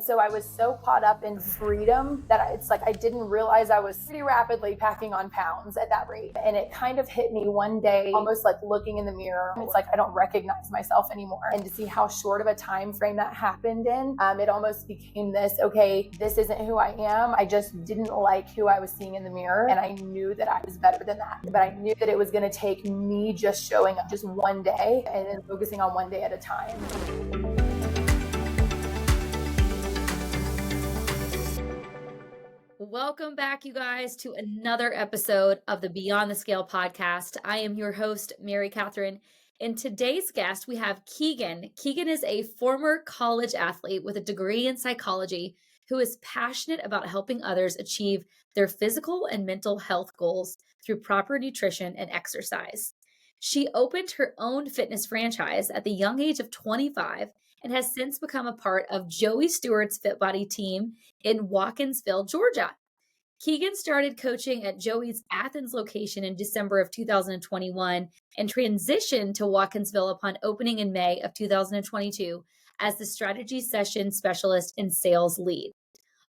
So I was so caught up in freedom that it's like I didn't realize I was pretty rapidly packing on pounds at that rate. And it kind of hit me one day, almost like looking in the mirror. It's like I don't recognize myself anymore. And to see how short of a time frame that happened in, it almost became this, okay, this isn't who I am. I just didn't like who I was seeing in the mirror. And I knew that I was better than that. But I knew that it was going to take me just showing up just one day and then focusing on one day at a time. Welcome back, you guys, to another episode of the Beyond the Scale podcast. I am your host, Mary Katherine. In today's guest, we have Kegan. Kegan is a former college athlete with a degree in psychology who is passionate about helping others achieve their physical and mental health goals through proper nutrition and exercise. She opened her own fitness franchise at the young age of 25 and has since become a part of Joey Stewart's Fit Body team in Watkinsville, Georgia. Kegan started coaching at Joey's Athens location in December of 2021 and transitioned to Watkinsville upon opening in May of 2022 as the strategy session specialist and sales lead.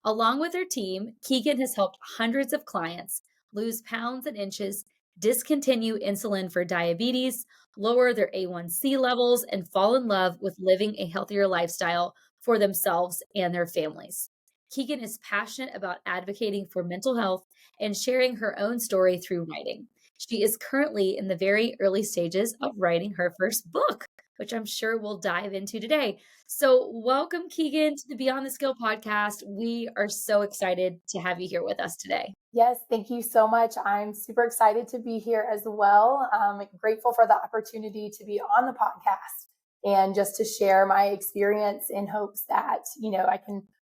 Along with her team, Kegan has helped hundreds of clients lose pounds and inches, discontinue insulin for diabetes, lower their A1C levels, and fall in love with living a healthier lifestyle for themselves and their families. Kegan is passionate about advocating for mental health and sharing her own story through writing. She is currently in the very early stages of writing her first book, which I'm sure we'll dive into today. So welcome, Kegan, to the Beyond the Skill podcast. We are so excited to have you here with us today. Yes, thank you so much. I'm super excited to be here as well. I'm grateful for the opportunity to be on the podcast and just to share my experience in hopes that,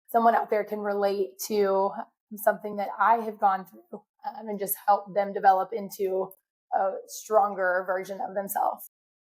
someone out there can relate to something that I have gone through and just help them develop into a stronger version of themselves.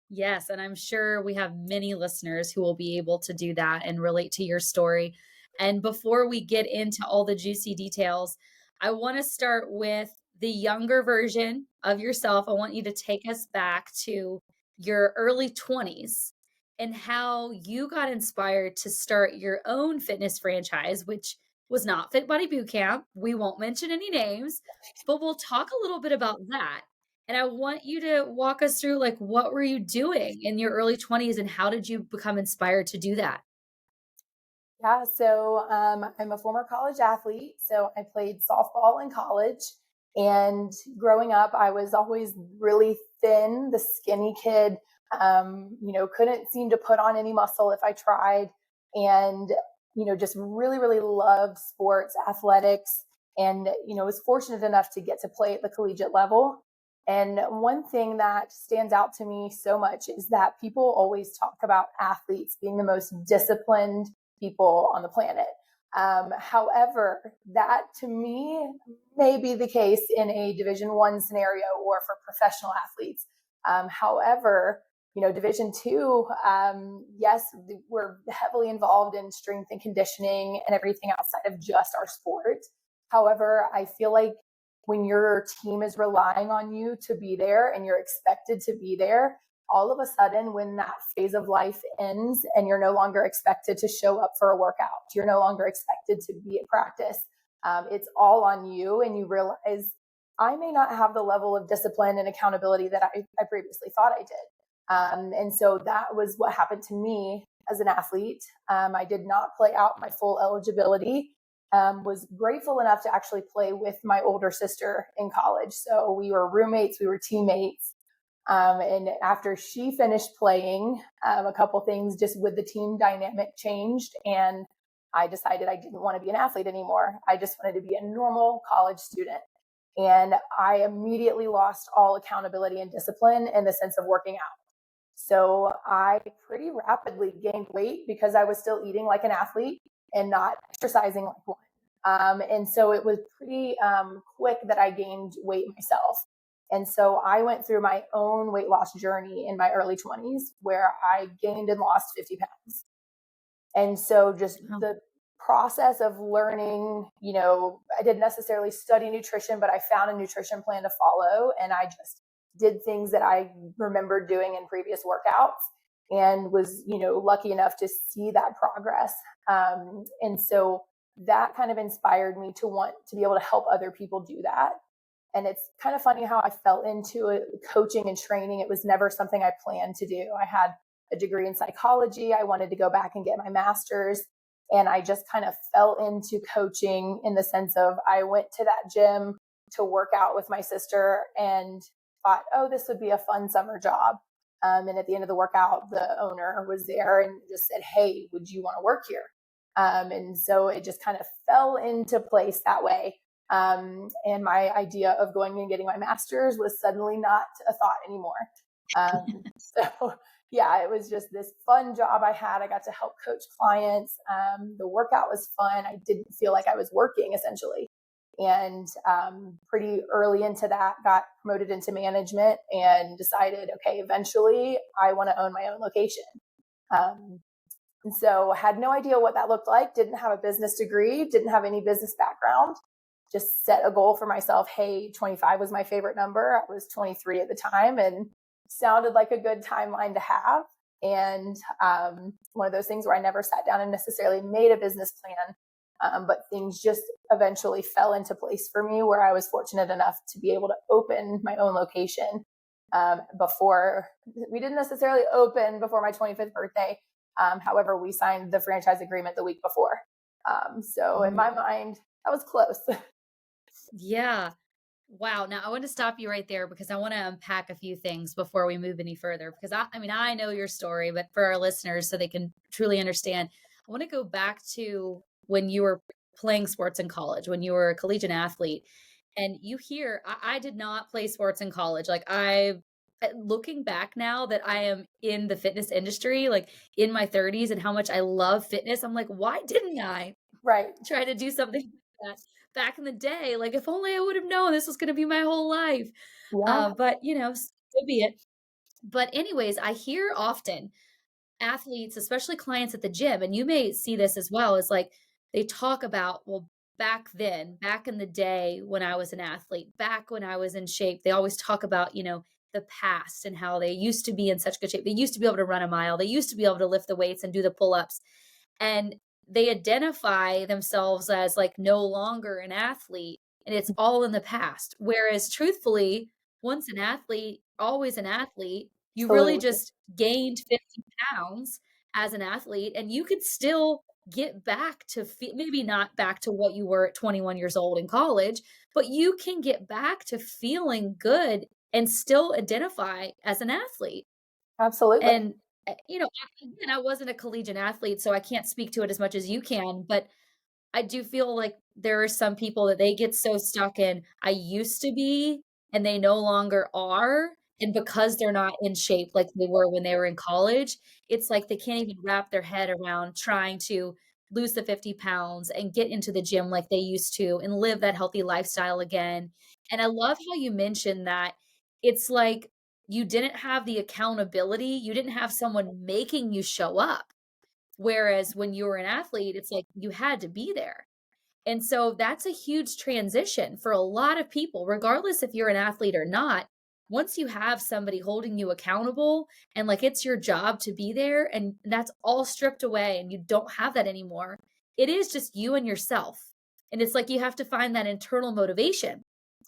Yes, and I'm sure we have many listeners who will be able to do that and relate to your story. And before we get into all the juicy details, I want to start with the younger version of yourself. I want you to take us back to your early 20s and how you got inspired to start your own fitness franchise, which was not Fit Body Bootcamp. We won't mention any names, but we'll talk a little bit about that. And I want you to walk us through, like, what were you doing in your early 20s and how did you become inspired to do that? Yeah, so I'm a former college athlete. So I played softball in college. And growing up, I was always really thin, the skinny kid, couldn't seem to put on any muscle if I tried. And, just really, really loved sports, athletics, and, was fortunate enough to get to play at the collegiate level. And one thing that stands out to me so much is that people always talk about athletes being the most disciplined people on the planet. However, that to me may be the case in a Division I scenario or for professional athletes. However, Division II, yes, we're heavily involved in strength and conditioning and everything outside of just our sport. However, I feel like when your team is relying on you to be there and you're expected to be there, all of a sudden, when that phase of life ends and you're no longer expected to show up for a workout, you're no longer expected to be at practice, it's all on you. And you realize, I may not have the level of discipline and accountability that I previously thought I did. And so that was what happened to me as an athlete. I did not play out my full eligibility. Was grateful enough to actually play with my older sister in college. So we were roommates, we were teammates. And after she finished playing, a couple things just with the team dynamic changed. And I decided I didn't want to be an athlete anymore. I just wanted to be a normal college student. And I immediately lost all accountability and discipline in the sense of working out. So I pretty rapidly gained weight because I was still eating like an athlete and not exercising like one. And so it was pretty quick that I gained weight myself. And so I went through my own weight loss journey in my early 20s where I gained and lost 50 pounds. And so just the process of learning, I didn't necessarily study nutrition, but I found a nutrition plan to follow. And I just did things that I remembered doing in previous workouts and was, lucky enough to see that progress. And so that kind of inspired me to want to be able to help other people do that. And it's kind of funny how I fell into it, coaching and training. It was never something I planned to do. I had a degree in psychology. I wanted to go back and get my master's. And I just kind of fell into coaching in the sense of I went to that gym to work out with my sister and thought, oh, this would be a fun summer job. And at the end of the workout, the owner was there and just said, hey, would you want to work here? And so it just kind of fell into place that way. And my idea of going and getting my master's was suddenly not a thought anymore. So yeah, it was just this fun job I had. I got to help coach clients. The workout was fun. I didn't feel like I was working essentially. And pretty early into that, got promoted into management and decided, okay, eventually I want to own my own location. And so had no idea what that looked like, didn't have a business degree, didn't have any business background, just set a goal for myself. Hey, 25 was my favorite number. I was 23 at the time and sounded like a good timeline to have. And one of those things where I never sat down and necessarily made a business plan, but things just eventually fell into place for me where I was fortunate enough to be able to open my own location before we didn't necessarily open before my 25th birthday. However, we signed the franchise agreement the week before. So in my mind, that was close. Yeah. Wow. Now I want to stop you right there because I want to unpack a few things before we move any further. Because I mean, I know your story, but for our listeners, so they can truly understand, I want to go back to when you were playing sports in college, when you were a collegiate athlete. And you hear, I did not play sports in college. Like looking back now that I am in the fitness industry, like in my 30s and how much I love fitness, I'm like, why didn't I Right. try to do something like that back in the day? Like, if only I would have known this was going to be my whole life. Yeah. But so be it. But anyways, I hear often athletes, especially clients at the gym, and you may see this as well, is like they talk about, well, back then, back in the day when I was an athlete, back when I was in shape, they always talk about, the past and how they used to be in such good shape. They used to be able to run a mile. They used to be able to lift the weights and do the pull-ups. And they identify themselves as like no longer an athlete and it's all in the past. Whereas truthfully, once an athlete, always an athlete, you really Absolutely. just gained 50 pounds as an athlete and you could still get back to maybe not back to what you were at 21 years old in college, but you can get back to feeling good and still identify as an athlete. Absolutely. And, again, I wasn't a collegiate athlete, so I can't speak to it as much as you can, but I do feel like there are some people that they get so stuck in, I used to be, and they no longer are. And because they're not in shape like they were when they were in college, it's like they can't even wrap their head around trying to lose the 50 pounds and get into the gym like they used to and live that healthy lifestyle again. And I love how you mentioned that it's like you didn't have the accountability, you didn't have someone making you show up. Whereas when you were an athlete, it's like you had to be there. And so that's a huge transition for a lot of people, regardless if you're an athlete or not. Once you have somebody holding you accountable and like it's your job to be there and that's all stripped away and you don't have that anymore, it is just you and yourself. And it's like you have to find that internal motivation.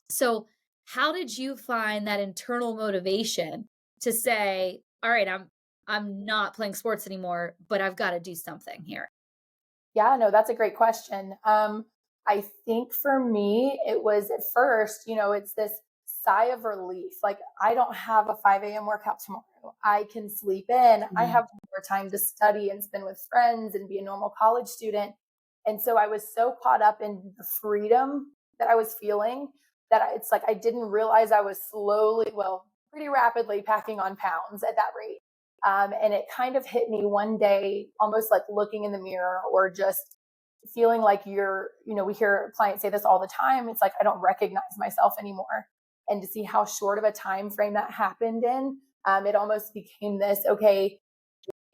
So, how did you find that internal motivation to say, all right, I'm not playing sports anymore, but I've got to do something here? Yeah, no, that's a great question. I think for me, it was at first, it's this sigh of relief. Like, I don't have a 5 a.m. workout tomorrow. I can sleep in. I Mhm. have more time to study and spend with friends and be a normal college student. And so I was so caught up in the freedom that I was feeling that it's like I didn't realize I was slowly, well, pretty rapidly packing on pounds at that rate. And it kind of hit me one day, almost like looking in the mirror or just feeling like we hear clients say this all the time. It's like, I don't recognize myself anymore. And to see how short of a time frame that happened in, it almost became this, okay,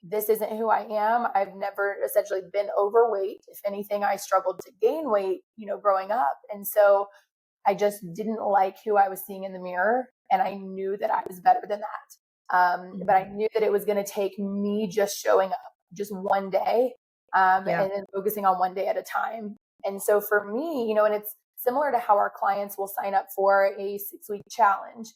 this isn't who I am. I've never essentially been overweight. If anything, I struggled to gain weight, growing up. And so I just didn't like who I was seeing in the mirror. And I knew that I was better than that. But I Mhm. knew that it was going to take me just showing up just one day Yeah. and then focusing on one day at a time. And so for me, and it's similar to how our clients will sign up for a 6-week challenge.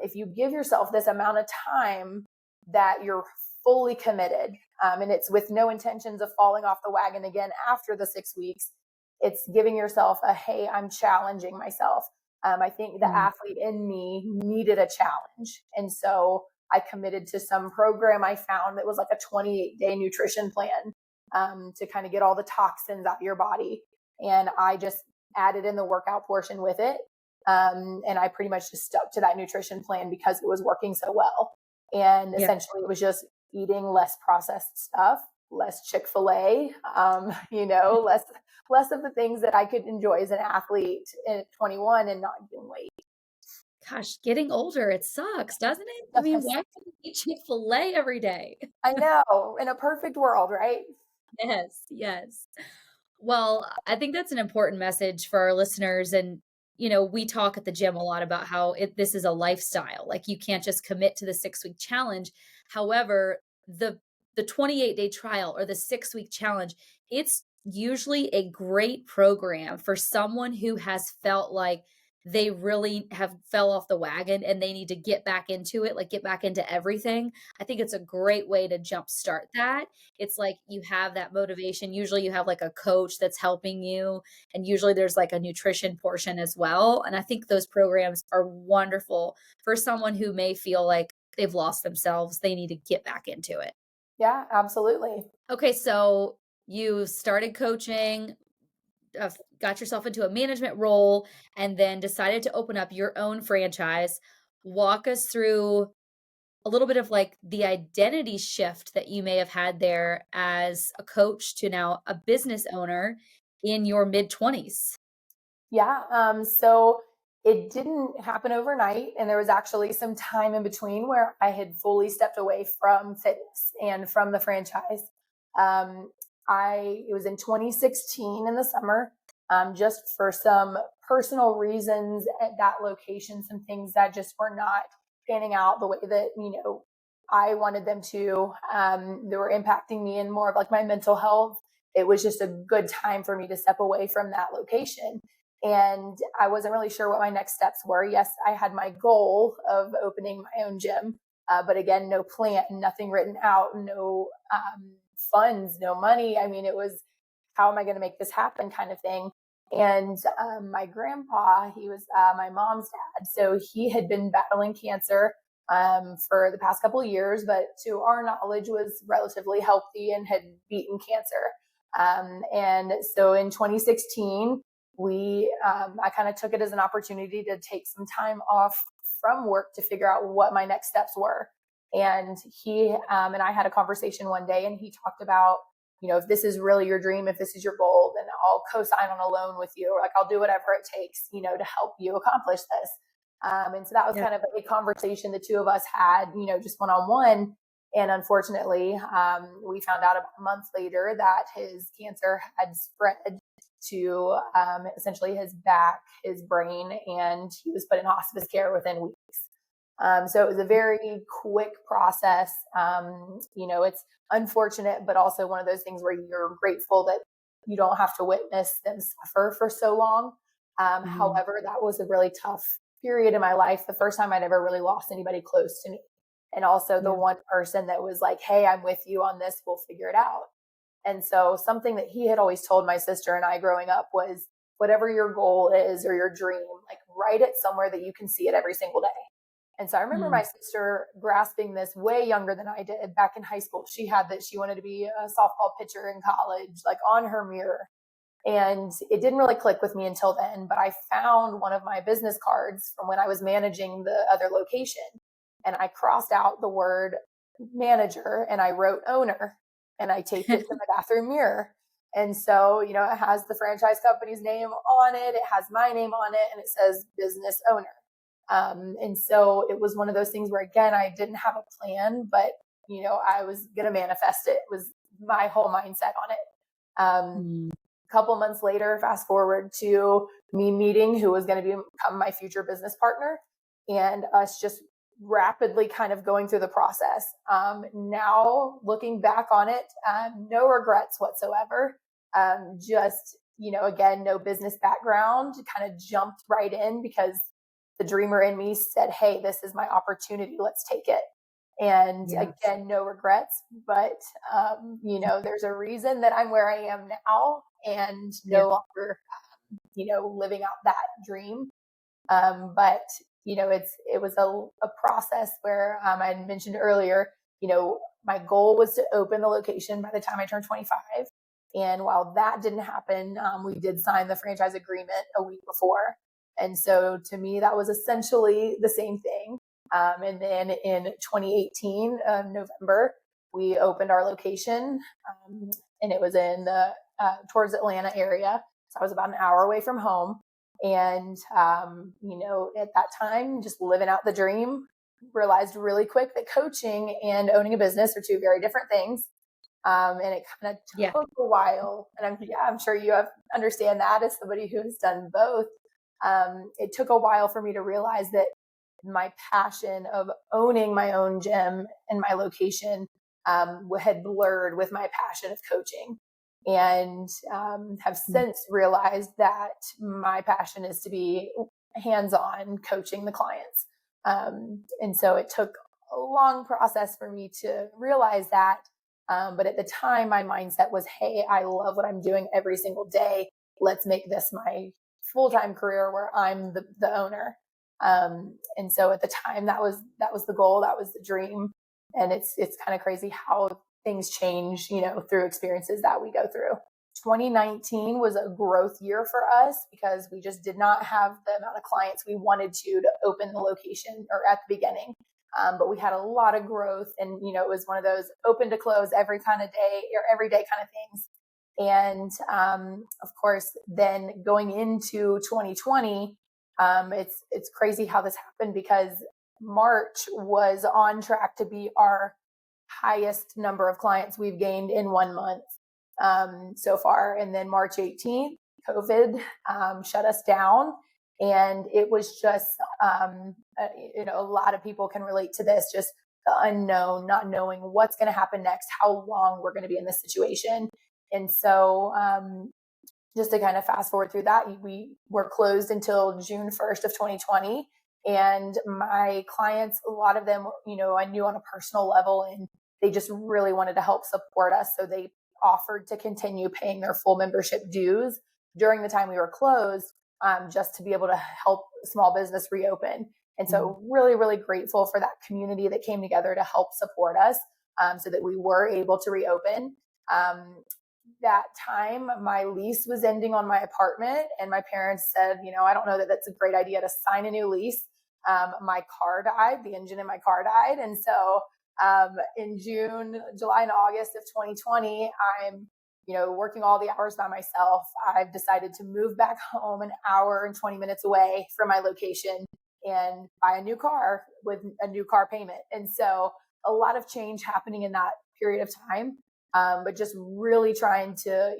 If you give yourself this amount of time that you're fully committed, and it's with no intentions of falling off the wagon again after the 6 weeks, it's giving yourself a, hey, I'm challenging myself. I think the athlete in me needed a challenge. And so I committed to some program I found that was like a 28-day nutrition plan, to kind of get all the toxins out of your body. And I just added in the workout portion with it. And I pretty much just stuck to that nutrition plan because it was working so well. And Yeah. essentially it was just eating less processed stuff, less Chick-fil-A, less of the things that I could enjoy as an athlete at 21 and not gain weight. Gosh, getting older, it sucks, doesn't it? I mean, why Yes. can't you eat Chick-fil-A every day? I know, in a perfect world, right? Yes, yes. Well, I think that's an important message for our listeners. And, we talk at the gym a lot about how this is a lifestyle. Like you can't just commit to the 6-week challenge. However, the 28-day trial or the 6-week challenge, it's usually a great program for someone who has felt like they really have fell off the wagon and they need to get back into it, like get back into everything. I think it's a great way to jumpstart that. It's like you have that motivation. Usually you have like a coach that's helping you, and usually there's like a nutrition portion as well. And I think those programs are wonderful for someone who may feel like they've lost themselves. They need to get back into it. Yeah, absolutely. Okay, so you started coaching, got yourself into a management role, and then decided to open up your own franchise. Walk us through a little bit of like the identity shift that you may have had there as a coach to now a business owner in your mid 20s. Yeah. So it didn't happen overnight. And there was actually some time in between where I had fully stepped away from fitness and from the franchise. Um, it was in 2016 in the summer, just for some personal reasons at that location, some things that just were not panning out the way that, I wanted them to. They were impacting me in more of like my mental health. It was just a good time for me to step away from that location. And I wasn't really sure what my next steps were. Yes, I had my goal of opening my own gym, but again, no plan, nothing written out, no funds, no money. I mean, it was, how am I going to make this happen kind of thing. And my grandpa, he was my mom's dad. So he had been battling cancer for the past couple of years, but to our knowledge was relatively healthy and had beaten cancer. And so in 2016, I kind of took it as an opportunity to take some time off from work to figure out what my next steps were. And he and I had a conversation one day, and he talked about, if this is really your dream, if this is your goal, then I'll co-sign on a loan with you, or like I'll do whatever it takes, to help you accomplish this. And so that was Yeah. kind of a conversation the two of us had, just one-on-one. And unfortunately, we found out about a month later that his cancer had spread to essentially his back, his brain, and he was put in hospice care within weeks. So it was a very quick process. It's unfortunate, but also one of those things where you're grateful that you don't have to witness them suffer for so long. However, that was a really tough period in my life. The first time I'd ever really lost anybody close to me. And also the Yeah. one person that was like, hey, I'm with you on this. We'll figure it out. And so something that he had always told my sister and I growing up was, whatever your goal is or your dream, like write it somewhere that you can see it every single day. And so I remember my sister grasping this way younger than I did back in high school. She had that she wanted to be a softball pitcher in college, like on her mirror. And it didn't really click with me until then, but I found one of my business cards from when I was managing the other location. And I crossed out the word manager and I wrote owner, and I taped it to my bathroom mirror. And so, it has the franchise company's name on it. It has my name on it, and it says business owner. And so it was one of those things where, again, I didn't have a plan, but, I was going to manifest it. It was my whole mindset on it. A couple months later, fast forward to me meeting who was going to become my future business partner, and us just rapidly kind of going through the process. Now looking back on it, no regrets whatsoever. Just, again, no business background, kind of jumped right in because the dreamer in me said, hey, this is my opportunity. Let's take it. And again, no regrets, but, there's a reason that I'm where I am now and no longer, living out that dream. But it was a process where I mentioned earlier, my goal was to open the location by the time I turned 25. And while that didn't happen, we did sign the franchise agreement a week before. And so to me, that was essentially the same thing. And then in 2018, November, we opened our location, and it was in the towards Atlanta area. So I was about an hour away from home. And, at that time, just living out the dream, realized really quick that coaching and owning a business are two very different things. And it kind of took a while. And I'm sure you understand that as somebody who has done both. It took a while for me to realize that my passion of owning my own gym and my location had blurred with my passion of coaching. And have since realized that my passion is to be hands-on coaching the clients. And so it took a long process for me to realize that. But at the time, my mindset was, hey, I love what I'm doing every single day. Let's make this my full-time career where I'm the owner. And so at the time, that was the goal. That was the dream. And it's kind of crazy how things change, through experiences that we go through. 2019 was a growth year for us because we just did not have the amount of clients we wanted to open the location or at the beginning. But we had a lot of growth, and, it was one of those open to close every kind of day or every day kind of things. And, of course, then going into 2020, it's crazy how this happened because March was on track to be our highest number of clients we've gained in 1 month so far. And then March 18th, COVID shut us down. And it was just, a lot of people can relate to this, just the unknown, not knowing what's going to happen next, how long we're going to be in this situation. And so just to kind of fast forward through that, we were closed until June 1st of 2020. And my clients, a lot of them, I knew on a personal level, and they just really wanted to help support us. So they offered to continue paying their full membership dues during the time we were closed, just to be able to help small business reopen. And so really, really grateful for that community that came together to help support us, so that we were able to reopen. That time, my lease was ending on my apartment, and my parents said, I don't know that that's a great idea to sign a new lease. My car died, the engine in my car died. And so in June, July, and August of 2020, I'm, working all the hours by myself. I've decided to move back home an hour and 20 minutes away from my location and buy a new car with a new car payment. And so a lot of change happening in that period of time. But just really trying to,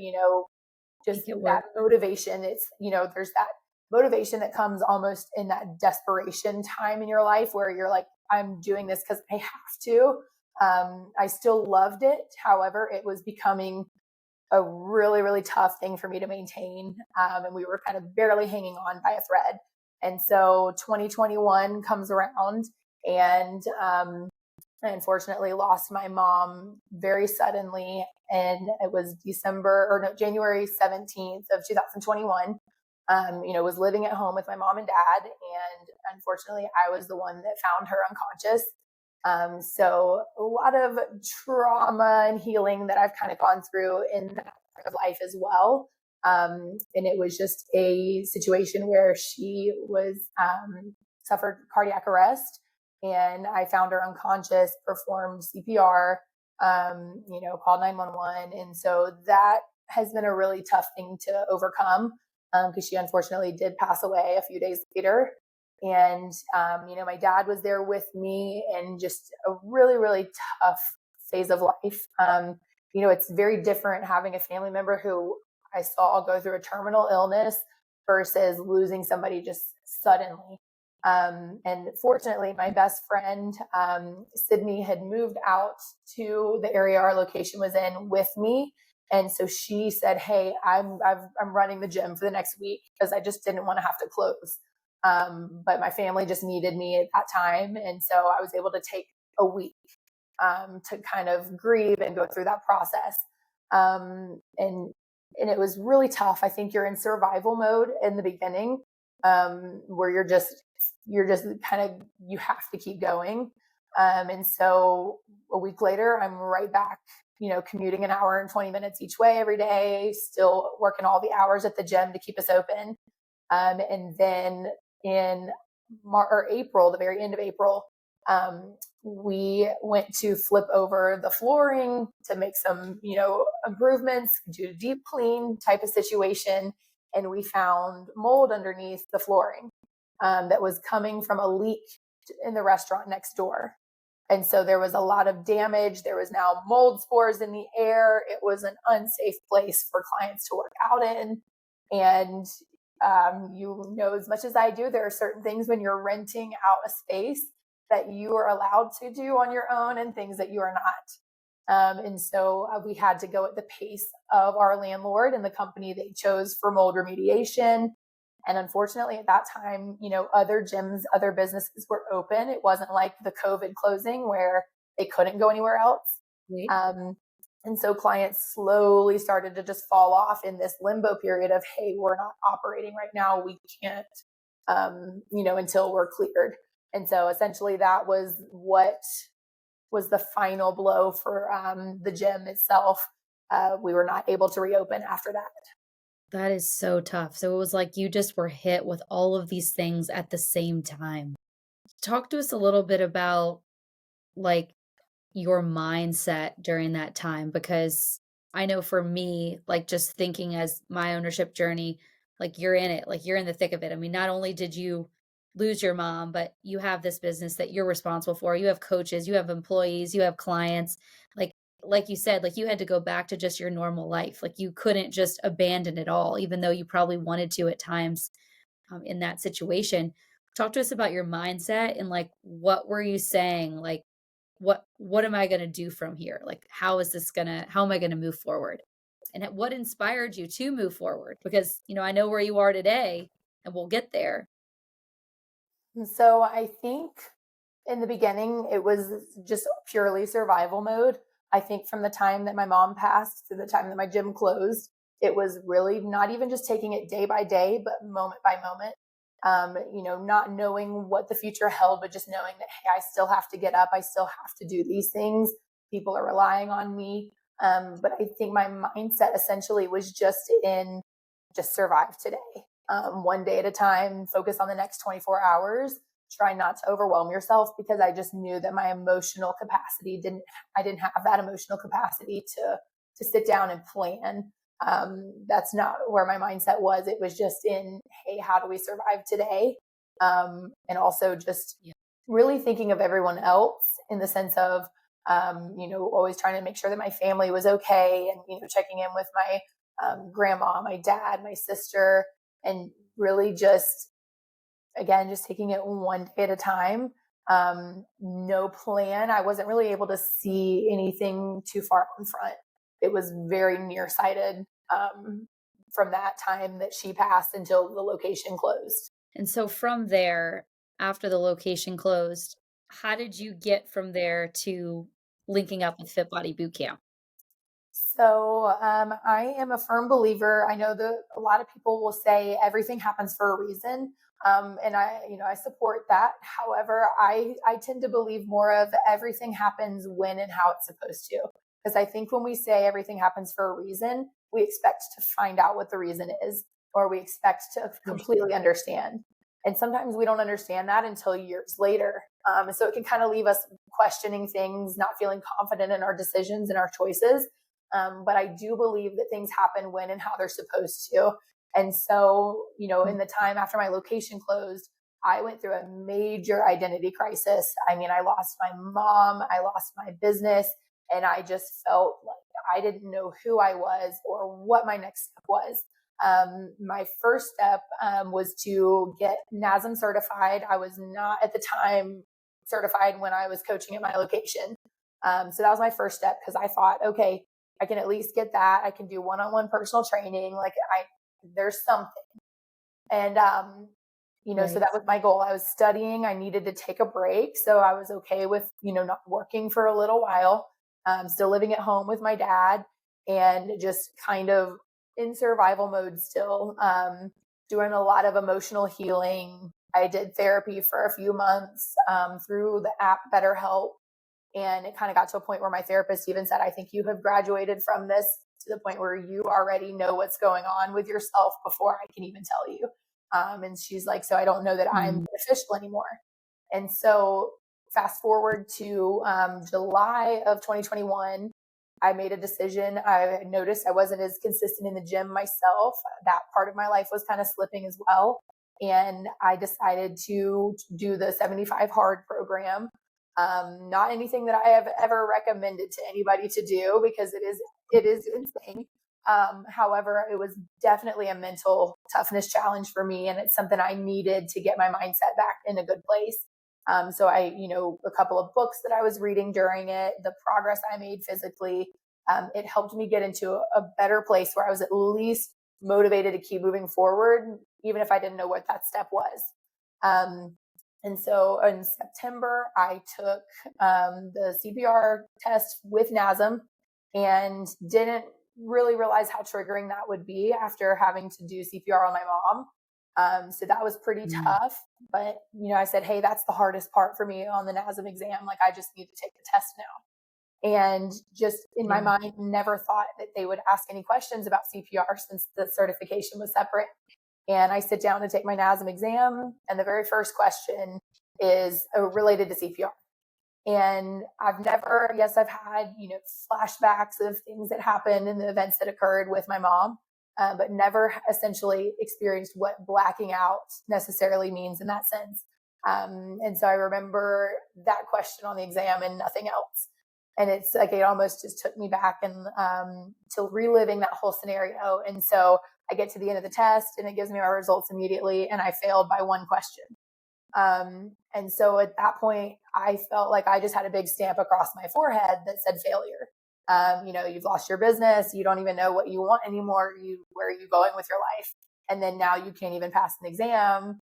just that motivation. It's, there's that motivation that comes almost in that desperation time in your life where you're like, I'm doing this because I have to. I still loved it. However, it was becoming a really, really tough thing for me to maintain. And we were kind of barely hanging on by a thread. And so 2021 comes around, and I unfortunately lost my mom very suddenly. And it was January 17th of 2021. Was living at home with my mom and dad. And unfortunately, I was the one that found her unconscious. So a lot of trauma and healing that I've kind of gone through in that part of life as well. And it was just a situation where she was suffered cardiac arrest, and I found her unconscious, performed CPR, called 911. And so that has been a really tough thing to overcome, because she unfortunately did pass away a few days later. And, my dad was there with me in just a really, really tough phase of life. It's very different having a family member who I saw go through a terminal illness versus losing somebody just suddenly. And fortunately, my best friend, Sydney, had moved out to the area our location was in with me. And so she said, "Hey, I'm running the gym for the next week because I just didn't want to have to close." But my family just needed me at that time. And so I was able to take a week to kind of grieve and go through that process. And it was really tough. I think you're in survival mode in the beginning, where you're just kind of, you have to keep going. And so a week later, I'm right back, commuting an hour and 20 minutes each way every day, still working all the hours at the gym to keep us open. And then in April, the very end of April, we went to flip over the flooring to make some, improvements, do a deep clean type of situation. And we found mold underneath the flooring that was coming from a leak in the restaurant next door. And so there was a lot of damage. There was now mold spores in the air. It was an unsafe place for clients to work out in. And as much as I do, there are certain things when you're renting out a space that you are allowed to do on your own and things that you are not. And so we had to go at the pace of our landlord and the company they chose for mold remediation. And unfortunately, at that time, other gyms, other businesses were open. It wasn't like the COVID closing where they couldn't go anywhere else. Right. And so clients slowly started to just fall off in this limbo period of, hey, we're not operating right now. We can't, until we're cleared. And so essentially that was what was the final blow for the gym itself. We were not able to reopen after that. That is so tough. So it was like you just were hit with all of these things at the same time. Talk to us a little bit about like your mindset during that time, because I know for me, like just thinking as my ownership journey, like you're in it, like you're in the thick of it. I mean, not only did you lose your mom, but you have this business that you're responsible for. You have coaches, you have employees, you have clients. Like you said, like you had to go back to just your normal life. Like you couldn't just abandon it all, even though you probably wanted to at times in that situation. Talk to us about your mindset and like what were you saying? Like what am I going to do from here? Like how am I going to move forward? And what inspired you to move forward? Because, I know where you are today and we'll get there. And so I think in the beginning, it was just purely survival mode. I think from the time that my mom passed to the time that my gym closed, it was really not even just taking it day by day, but moment by moment. Not knowing what the future held, but just knowing that, hey, I still have to get up. I still have to do these things. People are relying on me. But I think my mindset essentially was just survive today, one day at a time, focus on the next 24 hours, try not to overwhelm yourself, because I just knew that my emotional capacity I didn't have that emotional capacity to sit down and plan. That's not where my mindset was. It was just in, hey, how do we survive today? And also just really thinking of everyone else in the sense of, always trying to make sure that my family was okay, and, checking in with my grandma, my dad, my sister, and really just taking it one day at a time. No plan. I wasn't really able to see anything too far in front. It was very nearsighted from that time that she passed until the location closed. And so from there, after the location closed, how did you get from there to linking up with Fit Body Bootcamp? So I am a firm believer. I know that a lot of people will say everything happens for a reason. And I support that. However, I tend to believe more of everything happens when and how it's supposed to. Because I think when we say everything happens for a reason, we expect to find out what the reason is, or we expect to completely understand. And sometimes we don't understand that until years later. So it can kind of leave us questioning things, not feeling confident in our decisions and our choices. But I do believe that things happen when and how they're supposed to. And so, in the time after my location closed, I went through a major identity crisis. I mean, I lost my mom, I lost my business, and I just felt like I didn't know who I was or what my next step was. My first step was to get NASM certified. I was not at the time certified when I was coaching at my location. So that was my first step because I thought, okay, I can at least get that. I can do one-on-one personal training. There's something. And, so that was my goal. I was studying. I needed to take a break. So I was okay with, not working for a little while, still living at home with my dad and just kind of in survival mode still, doing a lot of emotional healing. I did therapy for a few months through the app BetterHelp. And it kind of got to a point where my therapist even said, I think you have graduated from this to the point where you already know what's going on with yourself before I can even tell you. And she's like, so I don't know that I'm beneficial anymore. And so fast forward to July of 2021, I made a decision. I noticed I wasn't as consistent in the gym myself. That part of my life was kind of slipping as well. And I decided to do the 75 Hard program. Not anything that I have ever recommended to anybody to do because it is insane. However, it was definitely a mental toughness challenge for me. And it's something I needed to get my mindset back in a good place. So a couple of books that I was reading during it, the progress I made physically, it helped me get into a better place where I was at least motivated to keep moving forward, even if I didn't know what that step was. And so in September, I took the CPR test with NASM and didn't really realize how triggering that would be after having to do CPR on my mom. So that was pretty tough. But, I said, hey, that's the hardest part for me on the NASM exam. Like, I just need to take the test now. And just in my mind, never thought that they would ask any questions about CPR since the certification was separate. And I sit down to take my NASM exam. And the very first question is related to CPR. And I've had, flashbacks of things that happened and the events that occurred with my mom, but never essentially experienced what blacking out necessarily means in that sense. And so I remember that question on the exam and nothing else. And it's like, it almost just took me back and to reliving that whole scenario. And so I get to the end of the test and it gives me my results immediately. And I failed by one question. And so at that point, I felt like I just had a big stamp across my forehead that said failure. You've lost your business. You don't even know what you want anymore. Where are you going with your life? And then now you can't even pass an exam,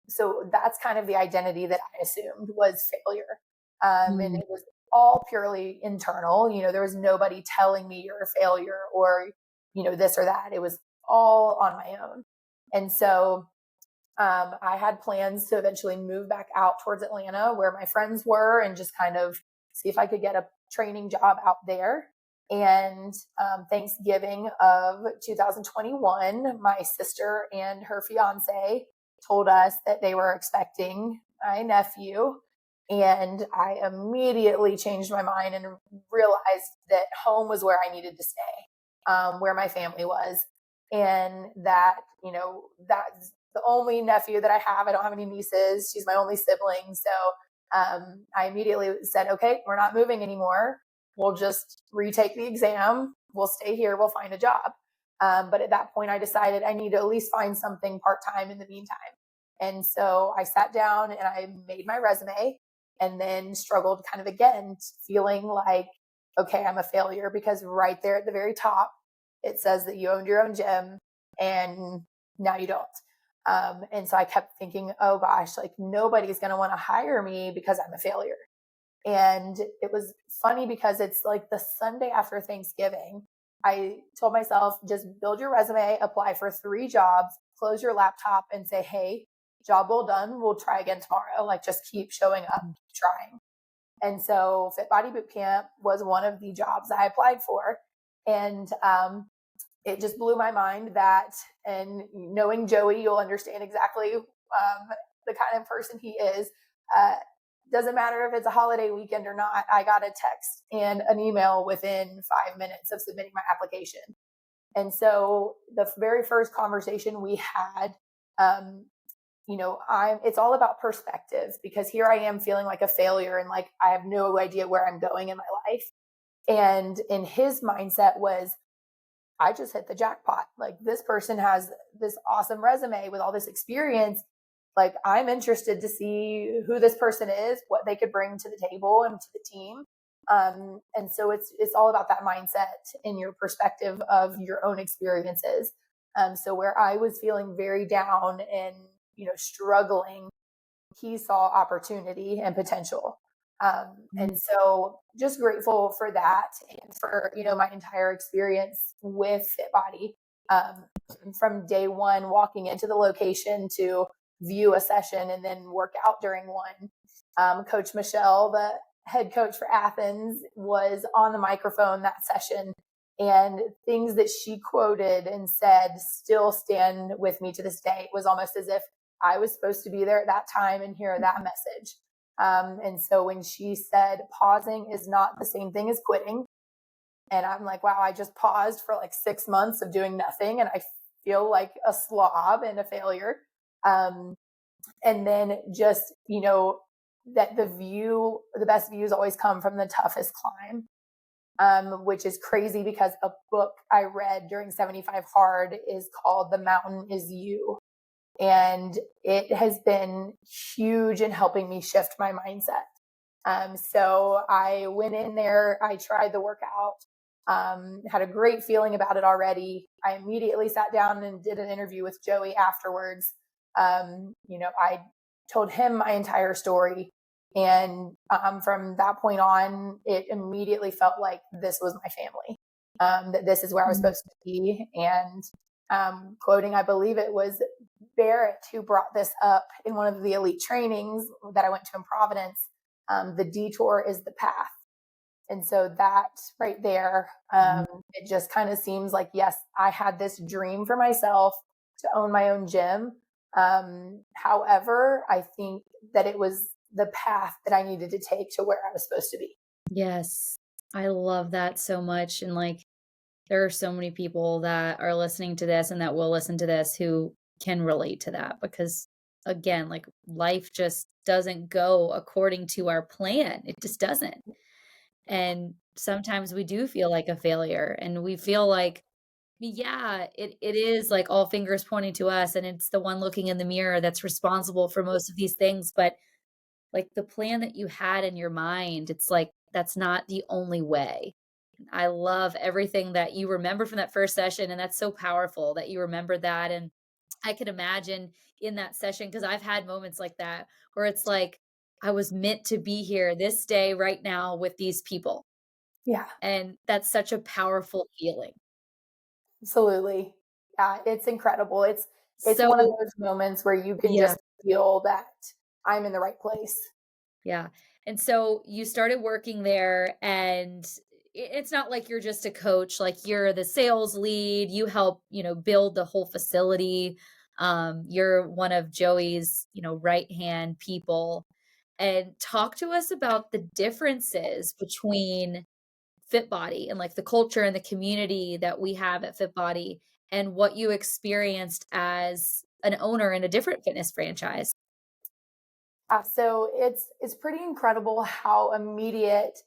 so that's kind of the identity that I assumed was failure. And it was all purely internal. There was nobody telling me you're a failure or, this or that. It was all on my own. And so I had plans to eventually move back out towards Atlanta where my friends were and just kind of see if I could get a training job out there. And Thanksgiving of 2021, my sister and her fiance told us that they were expecting my nephew. And I immediately changed my mind and realized that home was where I needed to stay, where my family was. And that, that's the only nephew that I have. I don't have any nieces. She's my only sibling. So I immediately said, okay, we're not moving anymore. We'll just retake the exam. We'll stay here. We'll find a job. But at that point, I decided I need to at least find something part-time in the meantime. And so I sat down and I made my resume and then struggled kind of again, feeling like, okay, I'm a failure because right there at the very top, it says that you owned your own gym and now you don't. And so I kept thinking, oh gosh, like nobody's going to want to hire me because I'm a failure. And it was funny because it's like the Sunday after Thanksgiving, I told myself, just build your resume, apply for 3 jobs, close your laptop and say, hey, job well done. We'll try again tomorrow. Like just keep showing up, keep trying. And so Fit Body Bootcamp was one of the jobs I applied for. And, it just blew my mind that, and knowing Joey, you'll understand exactly the kind of person he is. Doesn't matter if it's a holiday weekend or not. I got a text and an email within 5 minutes of submitting my application. And so the very first conversation we had, it's all about perspective because here I am feeling like a failure and like I have no idea where I'm going in my life. And in his mindset was, I just hit the jackpot. Like, this person has this awesome resume with all this experience. Like, I'm interested to see who this person is, what they could bring to the table and to the team. And so it's all about that mindset and your perspective of your own experiences. So where I was feeling very down and, struggling, he saw opportunity and potential. And so just grateful for that and for, my entire experience with FitBody. From day one, walking into the location to view a session and then work out during one. Coach Michelle, the head coach for Athens, was on the microphone that session, and things that she quoted and said still stand with me to this day. It was almost as if I was supposed to be there at that time and hear that message. And so when she said pausing is not the same thing as quitting, and I'm like, wow, I just paused for like 6 months of doing nothing and I feel like a slob and a failure. And then just, that the best views always come from the toughest climb. Which is crazy because a book I read during 75 Hard is called The Mountain Is You. And it has been huge in helping me shift my mindset. So I went in there, I tried the workout, had a great feeling about it already. I immediately sat down and did an interview with Joey afterwards. I told him my entire story. And from that point on, it immediately felt like this was my family, that this is where I was supposed to be. And quoting, I believe it was Barrett who brought this up in one of the elite trainings that I went to in Providence. The detour is the path. And so that right there, it just kind of seems like, yes, I had this dream for myself to own my own gym. However, I think that it was the path that I needed to take to where I was supposed to be. Yes. I love that so much. And like, there are so many people that are listening to this and that will listen to this who can relate to that because, again, like life just doesn't go according to our plan. It just doesn't. And sometimes we do feel like a failure and we feel like, yeah, it is like all fingers pointing to us and it's the one looking in the mirror that's responsible for most of these things. But like the plan that you had in your mind, it's like that's not the only way. I love everything that you remember from that first session, and that's so powerful that you remember that. And I could imagine in that session, because I've had moments like that where it's like I was meant to be here this day right now with these people. Yeah, And that's such a powerful feeling. absolutely. Yeah, it's incredible. It's one of So, those moments where you can yeah. just feel that I'm in the right place. Yeah. And so you started working there and it's not like you're just a coach, like you're the sales lead, you help, build the whole facility. You're one of Joey's, right-hand people. And talk to us about the differences between FitBody and like the culture and the community that we have at FitBody and what you experienced as an owner in a different fitness franchise. So it's pretty incredible how immediate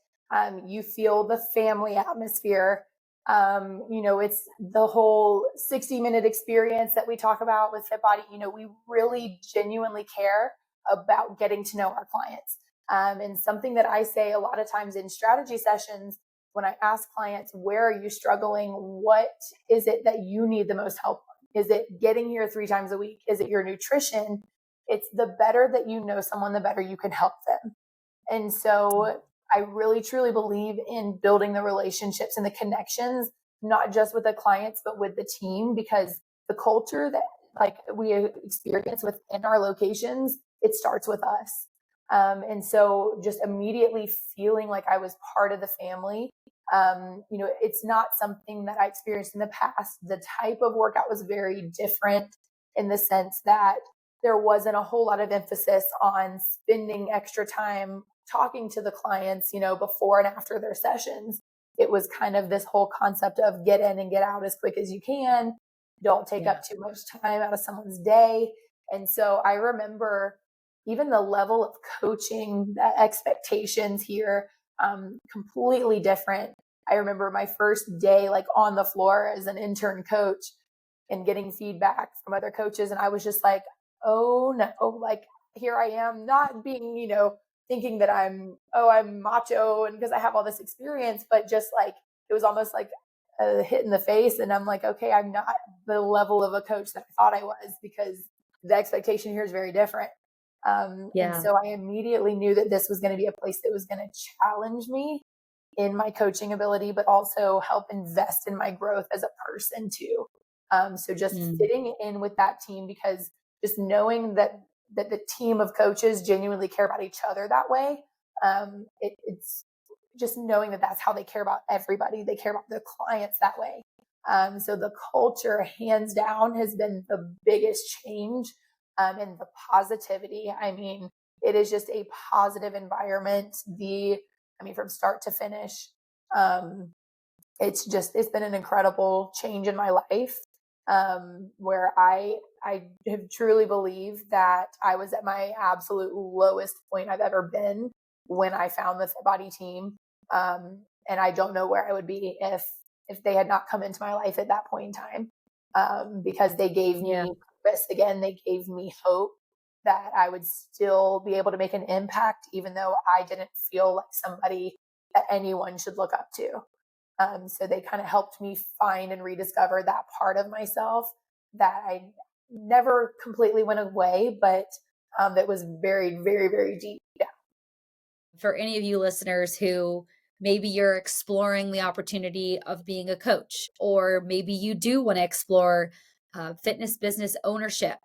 you feel the family atmosphere. It's the whole 60-minute experience that we talk about with FitBody. We really genuinely care about getting to know our clients. And something that I say a lot of times in strategy sessions, when I ask clients, where are you struggling? What is it that you need the most help on? Is it getting here 3 times a week? Is it your nutrition? It's the better that you know someone, the better you can help them. And so I really truly believe in building the relationships and the connections, not just with the clients, but with the team, because the culture that like we experience within our locations, it starts with us. And so just immediately feeling like I was part of the family. It's not something that I experienced in the past. The type of workout was very different in the sense that there wasn't a whole lot of emphasis on spending extra time talking to the clients, before and after their sessions. It was kind of this whole concept of get in and get out as quick as you can. Don't take up too much time out of someone's day. And so I remember even the level of coaching, the expectations here, completely different. I remember my first day like on the floor as an intern coach and getting feedback from other coaches. And I was just like, oh no, like here I am not being, thinking that I'm macho and because I have all this experience, but just like, it was almost like a hit in the face. And I'm like, okay, I'm not the level of a coach that I thought I was because the expectation here is very different. And Yeah. so I immediately knew that this was going to be a place that was going to challenge me in my coaching ability, but also help invest in my growth as a person too. So just Mm. fitting in with that team, because just knowing that the team of coaches genuinely care about each other that way. It's just knowing that that's how they care about everybody. They care about their clients that way. So the culture, hands down, has been the biggest change, and the positivity. I mean, it is just a positive environment. From start to finish, um, it's been an incredible change in my life, where I have truly believed that I was at my absolute lowest point I've ever been when I found the Fit Body team. And I don't know where I would be if they had not come into my life at that point in time, because they gave Yeah. me purpose again. They gave me hope that I would still be able to make an impact, even though I didn't feel like somebody that anyone should look up to. So they kind of helped me find and rediscover that part of myself that I never completely went away, but that was very, very, very deep. Yeah. For any of you listeners who maybe you're exploring the opportunity of being a coach, or maybe you do want to explore fitness business ownership,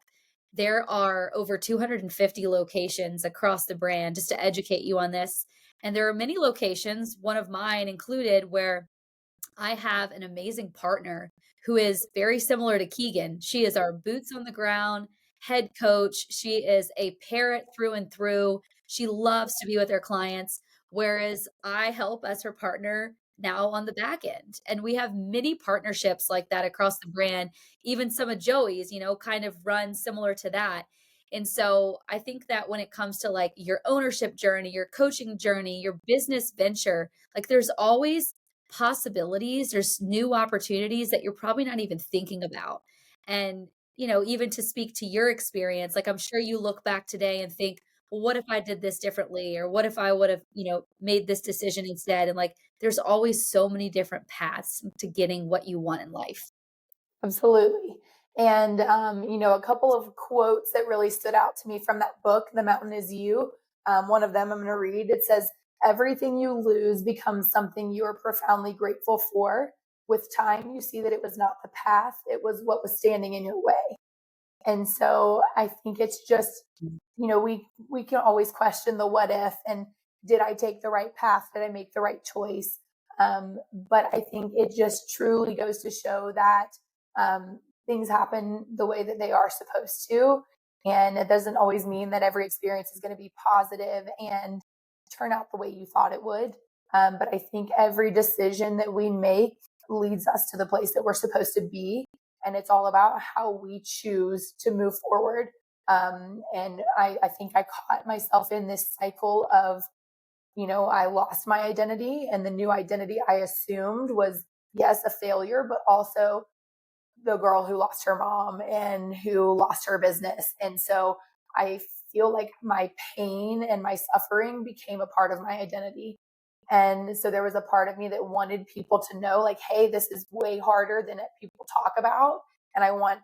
there are over 250 locations across the brand, just to educate you on this. And there are many locations, one of mine included, where I have an amazing partner who is very similar to Kegan. She is our boots on the ground head coach. She is a parrot through and through. She loves to be with her clients, whereas I help as her partner now on the back end. And we have many partnerships like that across the brand. Even some of Joey's, kind of run similar to that. And so I think that when it comes to like your ownership journey, your coaching journey, your business venture, like there's always possibilities, there's new opportunities that you're probably not even thinking about. And, even to speak to your experience, like I'm sure you look back today and think, well, what if I did this differently? Or what if I would have, made this decision instead? And like, there's always so many different paths to getting what you want in life. Absolutely. And, a couple of quotes that really stood out to me from that book, The Mountain Is You. One of them I'm going to read. It says, everything you lose becomes something you are profoundly grateful for. With time, you see that it was not the path, it was what was standing in your way. And so I think it's just, we can always question the what if and did I take the right path? Did I make the right choice? But I think it just truly goes to show that things happen the way that they are supposed to. And it doesn't always mean that every experience is going to be positive and turn out the way you thought it would. But I think every decision that we make leads us to the place that we're supposed to be. And it's all about how we choose to move forward. And I think I caught myself in this cycle of, I lost my identity, and the new identity I assumed was, yes, a failure, but also the girl who lost her mom and who lost her business. And so I feel like my pain and my suffering became a part of my identity. And so there was a part of me that wanted people to know, like, hey, this is way harder than people talk about. And I want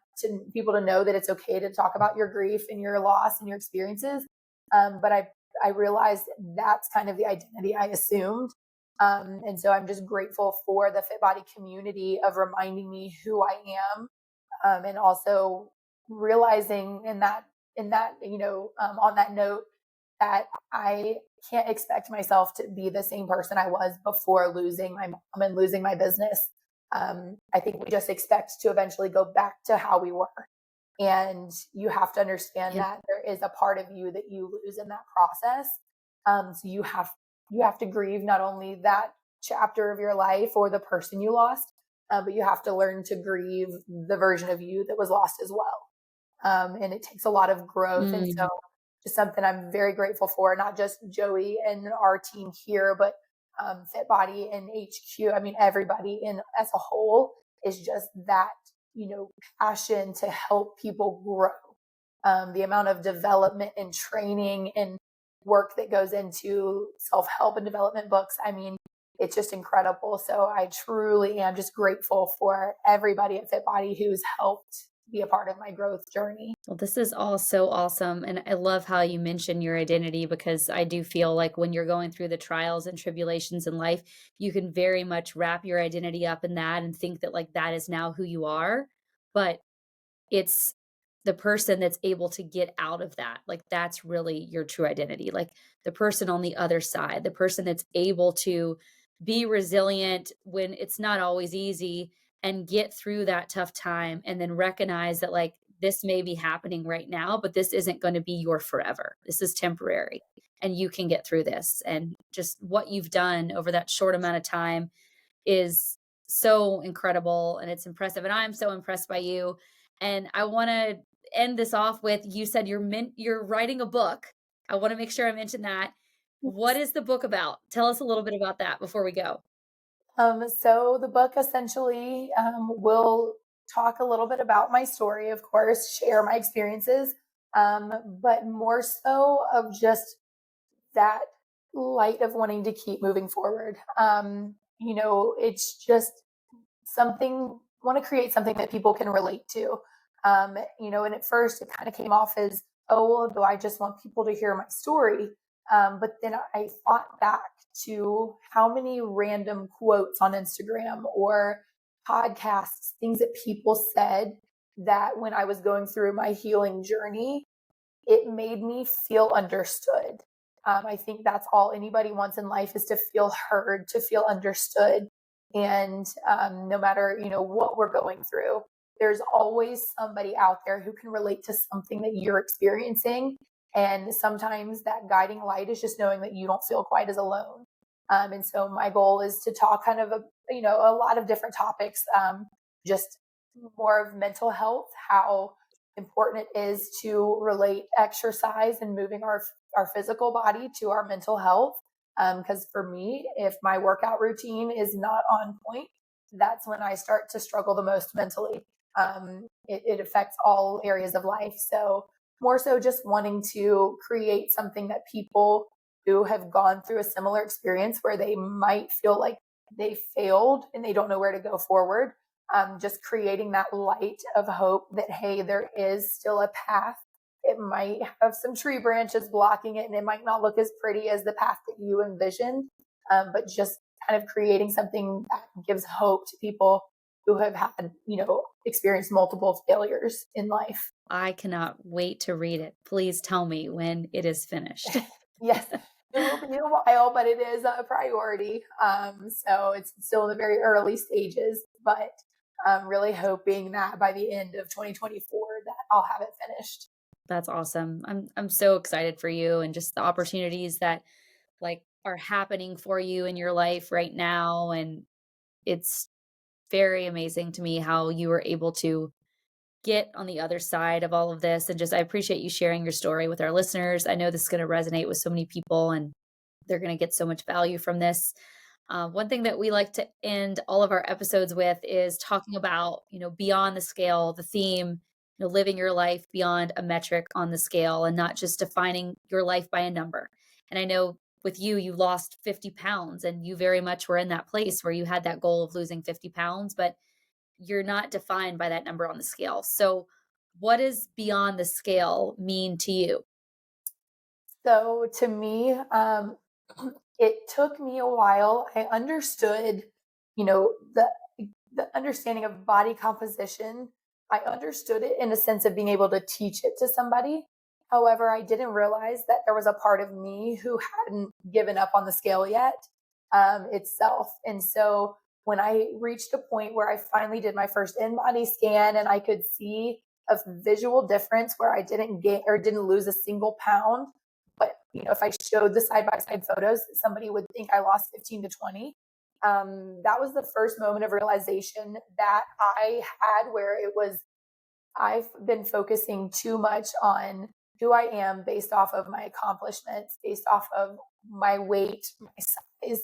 people to know that it's okay to talk about your grief and your loss and your experiences. But I realized that's kind of the identity I assumed. And so I'm just grateful for the Fit Body community of reminding me who I am, and also realizing on that note, that I can't expect myself to be the same person I was before losing my mom and losing my business. I think we just expect to eventually go back to how we were. And you have to understand Yeah. that there is a part of you that you lose in that process. So you have to grieve not only that chapter of your life or the person you lost, but you have to learn to grieve the version of you that was lost as well. And it takes a lot of growth. And so Mm. just something I'm very grateful for, not just Joey and our team here, but Fit Body and HQ. I mean, everybody in as a whole is just that, passion to help people grow. The amount of development and training and work that goes into self-help and development books. I mean, it's just incredible. So I truly am just grateful for everybody at Fit Body who's helped be a part of my growth journey. Well, this is all so awesome. And I love how you mention your identity because I do feel like when you're going through the trials and tribulations in life, you can very much wrap your identity up in that and think that like that is now who you are. But it's the person that's able to get out of that. Like that's really your true identity. Like the person on the other side, the person that's able to be resilient when it's not always easy and get through that tough time and then recognize that like this may be happening right now, but this isn't going to be your forever. This is temporary and you can get through this. And just what you've done over that short amount of time is so incredible and it's impressive. And I'm so impressed by you. And I want to end this off with you said you're writing a book. I want to make sure I mention that. What is the book about? Tell us a little bit about that before we go. So the book essentially will talk a little bit about my story, of course, share my experiences, but more so of just that light of wanting to keep moving forward. It's just something, want to create something that people can relate to. And at first it kind of came off as, oh, well, do I just want people to hear my story? But then I thought back to how many random quotes on Instagram or podcasts, things that people said that when I was going through my healing journey, it made me feel understood. I think that's all anybody wants in life is to feel heard, to feel understood. And no matter, what we're going through, there's always somebody out there who can relate to something that you're experiencing. And sometimes that guiding light is just knowing that you don't feel quite as alone. And so my goal is to talk kind of, a lot of different topics, just more of mental health, how important it is to relate exercise and moving our physical body to our mental health. Because for me, if my workout routine is not on point, that's when I start to struggle the most mentally. It affects all areas of life. So more so just wanting to create something that people who have gone through a similar experience where they might feel like they failed and they don't know where to go forward. Just creating that light of hope that, hey, there is still a path. It might have some tree branches blocking it and it might not look as pretty as the path that you envisioned, but just kind of creating something that gives hope to people who have had, experienced multiple failures in life. I cannot wait to read it. Please tell me when it is finished. Yes, it will be a while, but it is a priority. So it's still in the very early stages, but I'm really hoping that by the end of 2024 that I'll have it finished. That's awesome. I'm so excited for you and just the opportunities that like are happening for you in your life right now. And it's very amazing to me how you were able to get on the other side of all of this. And just, I appreciate you sharing your story with our listeners. I know this is going to resonate with so many people and they're going to get so much value from this. One thing that we like to end all of our episodes with is talking about, beyond the scale, the theme, living your life beyond a metric on the scale and not just defining your life by a number. And I know with you, you lost 50 pounds and you very much were in that place where you had that goal of losing 50 pounds, but you're not defined by that number on the scale. So, what does beyond the scale mean to you? So to me, it took me a while. I understood, the understanding of body composition. I understood it in a sense of being able to teach it to somebody. However, I didn't realize that there was a part of me who hadn't given up on the scale yet, itself. And so when I reached a point where I finally did my first in-body scan and I could see a visual difference where I didn't gain or didn't lose a single pound, but if I showed the side by side photos, somebody would think I lost 15 to 20. That was the first moment of realization that I had where it was, I've been focusing too much on who I am based off of my accomplishments, based off of my weight, my size.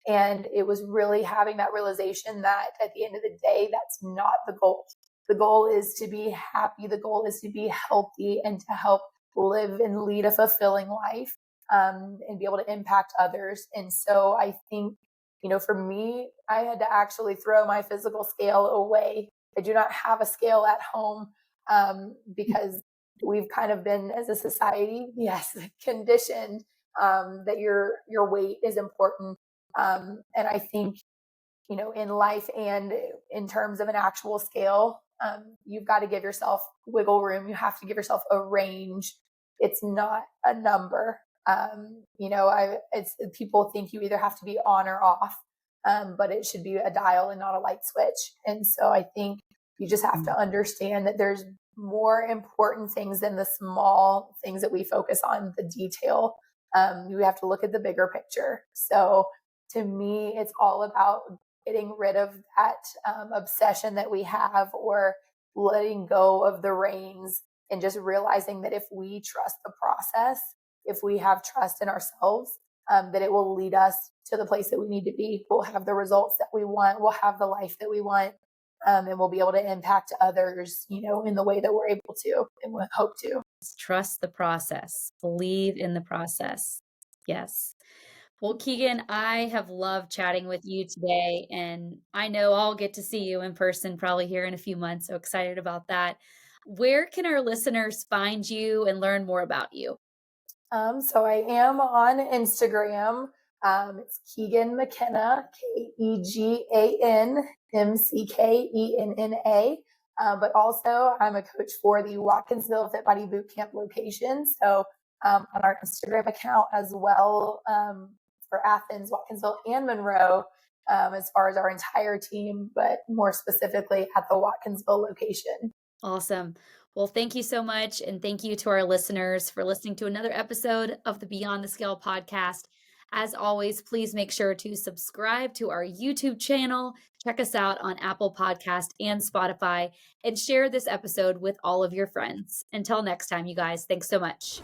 And it was really having that realization that at the end of the day, that's not the goal. The goal is to be happy. The goal is to be healthy and to help live and lead a fulfilling life, and be able to impact others. And so I think, for me, I had to actually throw my physical scale away. I do not have a scale at home, because we've kind of been, as a society, yes, conditioned, that your weight is important. And I think, in life and in terms of an actual scale, you've got to give yourself wiggle room. You have to give yourself a range. It's not a number. It's people think you either have to be on or off, but it should be a dial and not a light switch. And so I think you just have to understand that there's more important things than the small things that we focus on, the detail. You have to look at the bigger picture. So to me, it's all about getting rid of that obsession that we have, or letting go of the reins, and just realizing that if we trust the process, if we have trust in ourselves, that it will lead us to the place that we need to be. We'll have the results that we want. We'll have the life that we want. And we'll be able to impact others, in the way that we're able to and we hope to. Trust the process, believe in the process. Yes. Well, Kegan, I have loved chatting with you today, and I know I'll get to see you in person probably here in a few months. So excited about that. Where can our listeners find you and learn more about you? So I am on Instagram. It's Kegan McKenna, KeganMckenna. But also, I'm a coach for the Watkinsville Fit Body Bootcamp location. So on our Instagram account as well, for Athens, Watkinsville, and Monroe, as far as our entire team, but more specifically at the Watkinsville location. Awesome. Well, thank you so much. And thank you to our listeners for listening to another episode of the Beyond the Scale podcast. As always, please make sure to subscribe to our YouTube channel, check us out on Apple Podcast and Spotify, and share this episode with all of your friends. Until next time, you guys, thanks so much.